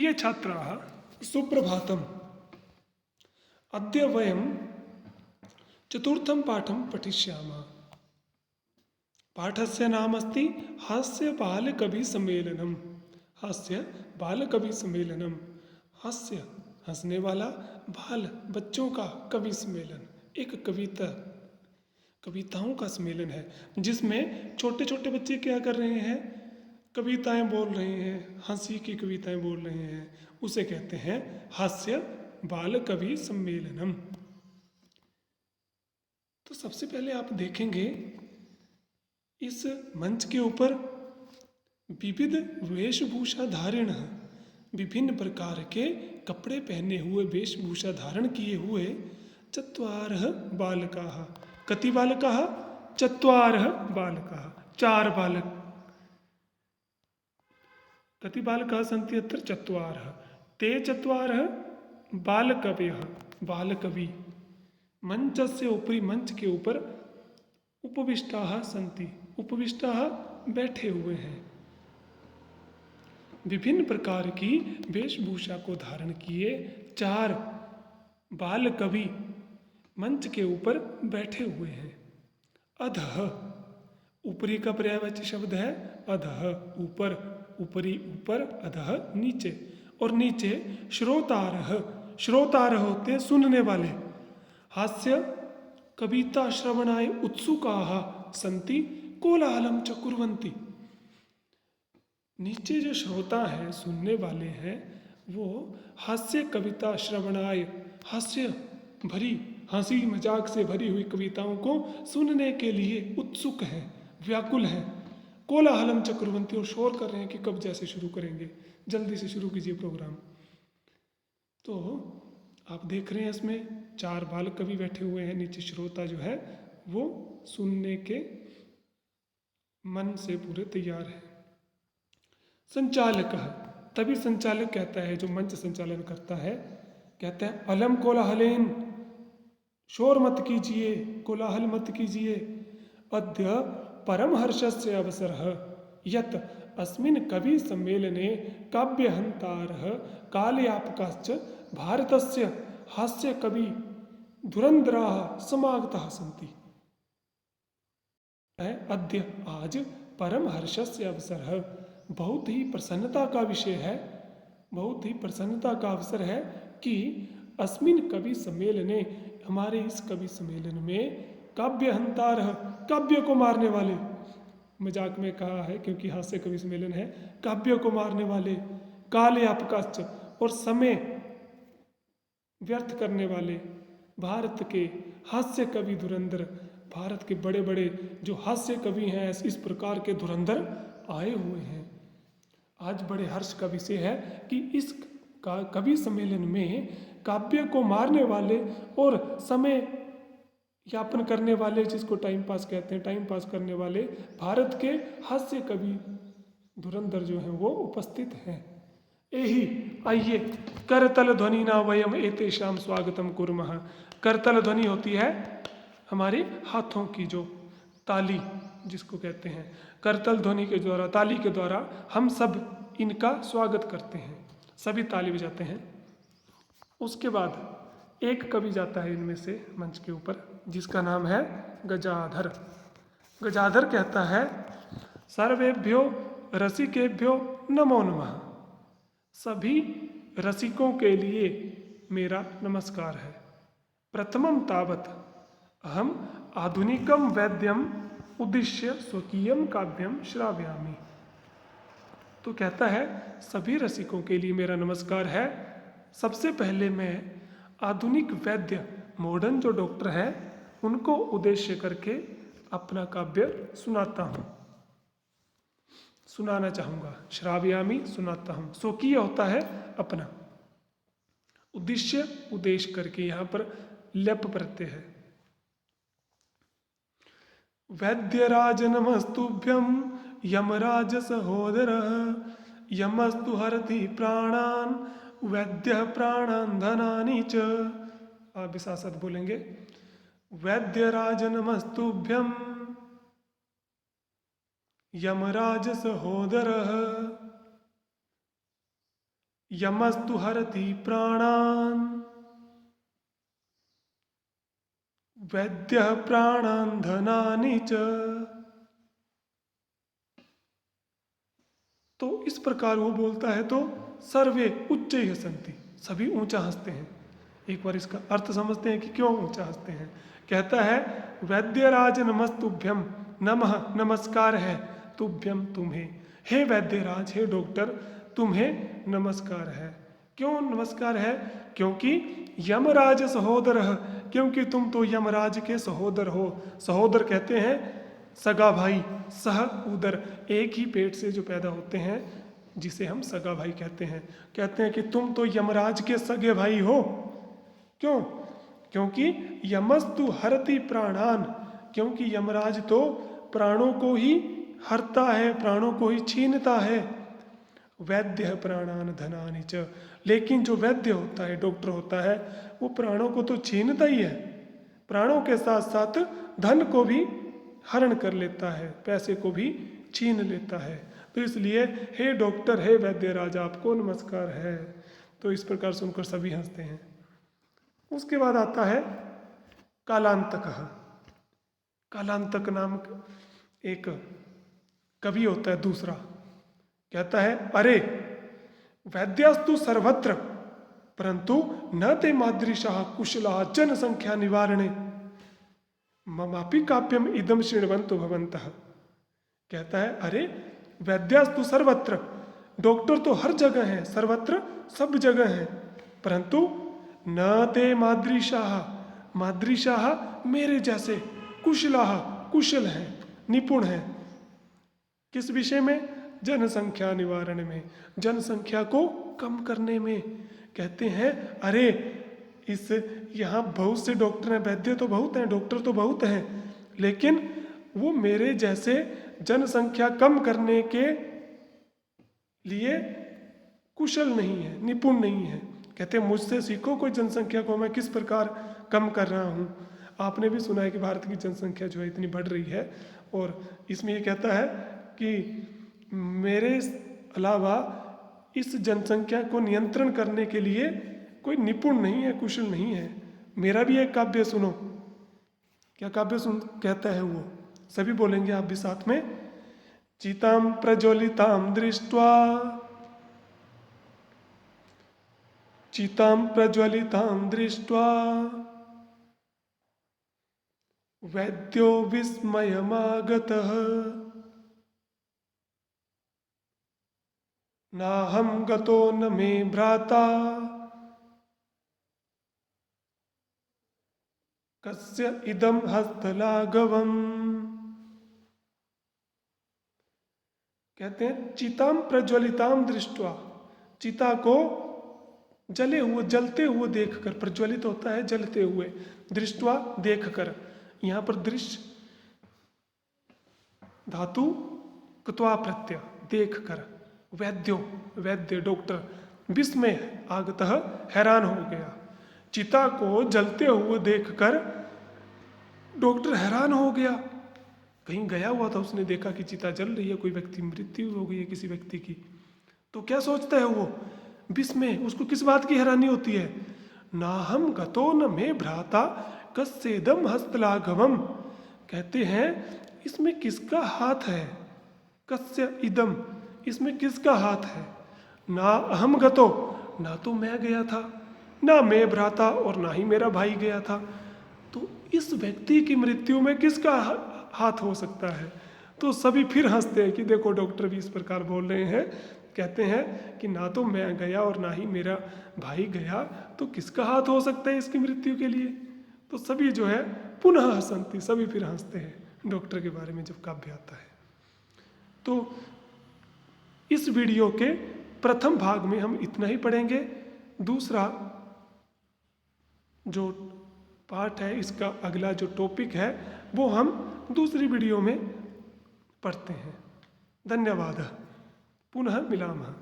ये छात्राः सुप्रभातम्। अद्य वयं चतुर्थं पाठं पठिष्यामः। पाठस्य नाम अस्ति हास्य बालकविसम्मेलनम्। हास्य बालकविसम्मेलनम्। हास्य हंसने वाला, बाल बच्चों का कवि सम्मेलन एक कविताओं का सम्मेलन है जिसमें छोटे छोटे बच्चे क्या कर रहे हैं, कविताएं बोल रहे हैं, हंसी की कविताएं बोल रहे हैं। उसे कहते हैं हास्य बाल कवि सम्मेलनम। तो सबसे पहले आप देखेंगे इस मंच के ऊपर विविध वेशभूषा धारण, विभिन्न प्रकार के कपड़े पहने हुए, वेशभूषा धारण किए हुए चत्वारः बालकाः। कति बालकाः? चत्वारः बालकाः, चार बालक। कति बालकाः सन्ति अत्र? चत्वारः। ते चत्वारः बालकवयः, बालकवि मंचस्य उपरि, मंच के ऊपर उपविष्टाः सन्ति, उपविष्टाः बैठे हुए हैं। विभिन्न प्रकार की वेशभूषा को धारण किए चार बाल कवि मंच के ऊपर बैठे हुए हैं। अधः, ऊपरी का पर्यायवाची शब्द है अधः, ऊपर, ऊपरी ऊपर, अधः नीचे, और नीचे श्रोतारः, श्रोतारः होते हैं सुनने वाले। हास्य कविता श्रवणाय उत्सुकाः सन्ति कोलाहलं च कुर्वन्ति। नीचे जो श्रोता हैं, सुनने वाले हैं, वो हास्य कविता श्रवणाय, हास्य भरी, हंसी मजाक से भरी हुई कविताओं को सुनने के लिए उत्सुक हैं, व्याकुल हैं। कोलाहलम च कुर्वन्ति, और शोर कर रहे हैं कि कब जैसे शुरू करेंगे, जल्दी से शुरू कीजिए प्रोग्राम। तो आप देख रहे हैं इसमें चार बाल कवि बैठे हुए हैं, नीचे श्रोता जो है वो सुनने के मन से पूरे तैयार है। संचालक, तभी संचालक कहता है, जो मंच संचालन करता है, कहता है अलम कोलाहलेन, शोर मत कीजिए, कोलाहल मत कीजिए। अद्य परम हर्षस्य अवसरः यत् अस्मिन् कवि सम्मेलने काव्यहन्तारः कालयापकाश्च भारतस्य हास्य कवि धुरंधराः समागताः सन्ति। अद्य, आज, परम हर्षस्य अवसरः, बहुत ही प्रसन्नता का विषय है, बहुत ही प्रसन्नता का अवसर है कि अस्मिन् कवि सम्मेलने, हमारे इस कवि सम्मेलन में काव्यहंतारः, काव्य को मारने वाले, मजाक में कहा है क्योंकि हास्य कवि सम्मेलन है, काव्य को मारने वाले, कालयापकाश्च, और समय व्यर्थ करने वाले, भारत के हास्य कवि धुरंधर, भारत के बड़े बड़े जो हास्य कवि हैं, इस प्रकार के धुरंधर आए हुए हैं। आज बड़े हर्ष का विषय है कि इस कवि सम्मेलन में काव्य को मारने वाले और समय यापन करने वाले, जिसको टाइम पास कहते हैं, टाइम पास करने वाले भारत के हास्य कवि धुरंधर जो हैं वो उपस्थित हैं। यही, आइए करतल ध्वनि ना वयम एतेषाम स्वागतम कुर्मः। करतल ध्वनि होती है हमारे हाथों की जो ताली जिसको कहते हैं, करतल ध्वनि के द्वारा, ताली के द्वारा हम सब इनका स्वागत करते हैं, सभी ताली बजाते हैं। उसके बाद एक कवि जाता है इनमें से मंच के ऊपर, जिसका नाम है गजाधर। गजाधर कहता है सर्वेभ्यो रसिकेभ्यो नमो नमः। सभी रसिकों के लिए मेरा नमस्कार है। प्रथमं तावत् अहम आधुनिकम वैद्यम उद्दिश्य स्वकीयम काव्यम श्रावयामि। तो कहता है सभी रसिकों के लिए मेरा नमस्कार है। सबसे पहले मैं आधुनिक वैद्य, मॉडर्न जो डॉक्टर हैं, उनको उद्देश्य करके अपना काव्य सुनाता हूँ, सुनाना चाहूँगा। श्रावयामि, सुनाता हूँ। स्वकीय होता है अपना, उद्देश्य उद्देश्य करके यहाँ पर लेप प्रत्यय है। वैद्यराज नमस्तुभ्यं यमराज सहोदरः यमस्तु हरति प्राणान् वैद्य प्राणान् धनानि च। आप भी साथ साथ बोलेंगे, वैद्यराज नमस्तुभ्यं यमराज सहोदरः यमस्तु हरति प्राणान् वैद्यः प्राणान् धनानि च। तो इस प्रकार वो बोलता है तो सर्वे उच्च हसन्ति, सभी ऊंचा हंसते हैं। एक बार इसका अर्थ समझते हैं कि क्यों ऊंचा हंसते हैं। कहता है वैद्यराज नमस्तुभ्यम, नमः नमस्कार है, तुभ्यम तुम्हें, हे वैद्यराज, हे डॉक्टर, तुम्हें नमस्कार है। क्यों नमस्कार है? क्योंकि यमराज सहोदर, क्योंकि तुम तो यमराज के सहोदर हो। सहोदर कहते हैं सगा भाई, सह उदर, एक ही पेट से जो पैदा होते हैं जिसे हम सगा भाई कहते हैं। कहते हैं कि तुम तो यमराज के सगे भाई हो। क्यों? क्योंकि यमस्तु हरति प्राणान, क्योंकि यमराज तो प्राणों को ही हरता है, प्राणों को ही छीनता है। वैद्य प्राणान धनानि च, लेकिन जो वैद्य होता है, डॉक्टर होता है, वो प्राणों को तो छीनता ही है, प्राणों के साथ साथ धन को भी हरण कर लेता है, पैसे को भी छीन लेता है। तो इसलिए हे डॉक्टर, हे वैद्यराज, आपको नमस्कार है। तो इस प्रकार सुनकर सभी हंसते हैं। उसके बाद आता है कालांतकः। कालांतक नाम एक कवि होता है दूसरा। कहता है अरे वैद्यास्तु सर्वत्र परंतु न ते मादृशाः कुशलाः जनसंख्या निवारणे ममापि काव्यम इदम शृण्वन्तु भवन्तः। कहता है अरे वैद्यास्तु सर्वत्र, डॉक्टर तो हर जगह है, सर्वत्र सब जगह है, परंतु न ते मादृशाः, मादृशाः मेरे जैसे, कुशलाः कुशल हैं, निपुण हैं। किस विषय में? जनसंख्या निवारण में, जनसंख्या को कम करने में। कहते हैं अरे इस यहाँ बहुत से डॉक्टर हैं, वैद्य तो बहुत हैं, डॉक्टर तो बहुत हैं, लेकिन वो मेरे जैसे जनसंख्या कम करने के लिए कुशल नहीं है, निपुण नहीं है। कहते हैं मुझसे सीखो कोई जनसंख्या को मैं किस प्रकार कम कर रहा हूँ। आपने भी सुना है कि भारत की जनसंख्या जो है इतनी बढ़ रही है, और इसमें ये कहता है कि मेरे अलावा इस जनसंख्या को नियंत्रण करने के लिए कोई निपुण नहीं है, कुशल नहीं है। मेरा भी एक काव्य सुनो। क्या काव्य सुन कहता है वो? सभी बोलेंगे, आप भी साथ में। चिताम प्रज्वलिताम दृष्ट्वा, चिताम प्रज्वलिताम दृष्ट्वा वैद्यो विस्मयमागतः नाहं गतो न मे भ्राता कस्य इदम हस्तलाघवम्। कहते हैं चिताम प्रज्वलिताम दृष्ट्वा, चिता को जले हुए, जलते हुए देखकर, प्रज्वलित होता है जलते हुए, दृष्ट्वा देखकर। यहाँ पर दृश्य धातु क्त्वा प्रत्यय, देखकर। वैद्यो, वैद्य डॉक्टर, विस्मय आगतः हैरान हो गया। चिता को जलते हुए देखकर डॉक्टर हैरान हो गया। कहीं गया हुआ था, उसने देखा कि चिता जल रही है, कोई व्यक्ति मृत्यु हो गई है किसी व्यक्ति की, तो क्या सोचता है वो? विस्मय, उसको किस बात की हैरानी होती है? नाहम गतो न मे भ्राता कस्येदम हस्तलाघवम। कहते हैं इसमें किसका हाथ है? कस्य इदम, इसमें किसका हाथ है? ना अहम गतो, ना तो मैं गया था, ना मैं भ्राता, और ना ही मेरा भाई गया था। तो इस व्यक्ति की मृत्यु में किसका हाथ हो सकता है? तो सभी फिर हंसते हैं कि देखो डॉक्टर भी इस प्रकार बोल रहे हैं। कहते हैं कि ना तो मैं गया और ना ही मेरा भाई गया, तो किसका हाथ हो सकता है इसकी मृत्यु के लिए? तो सभी जो है पुनः हंसती, सभी फिर हंसते हैं डॉक्टर के बारे में जब काव्य आता है। तो इस वीडियो के प्रथम भाग में हम इतना ही पढ़ेंगे। दूसरा जो पार्ट है, इसका अगला जो टॉपिक है, वो हम दूसरी वीडियो में पढ़ते हैं। धन्यवाद। पुनः मिलामः।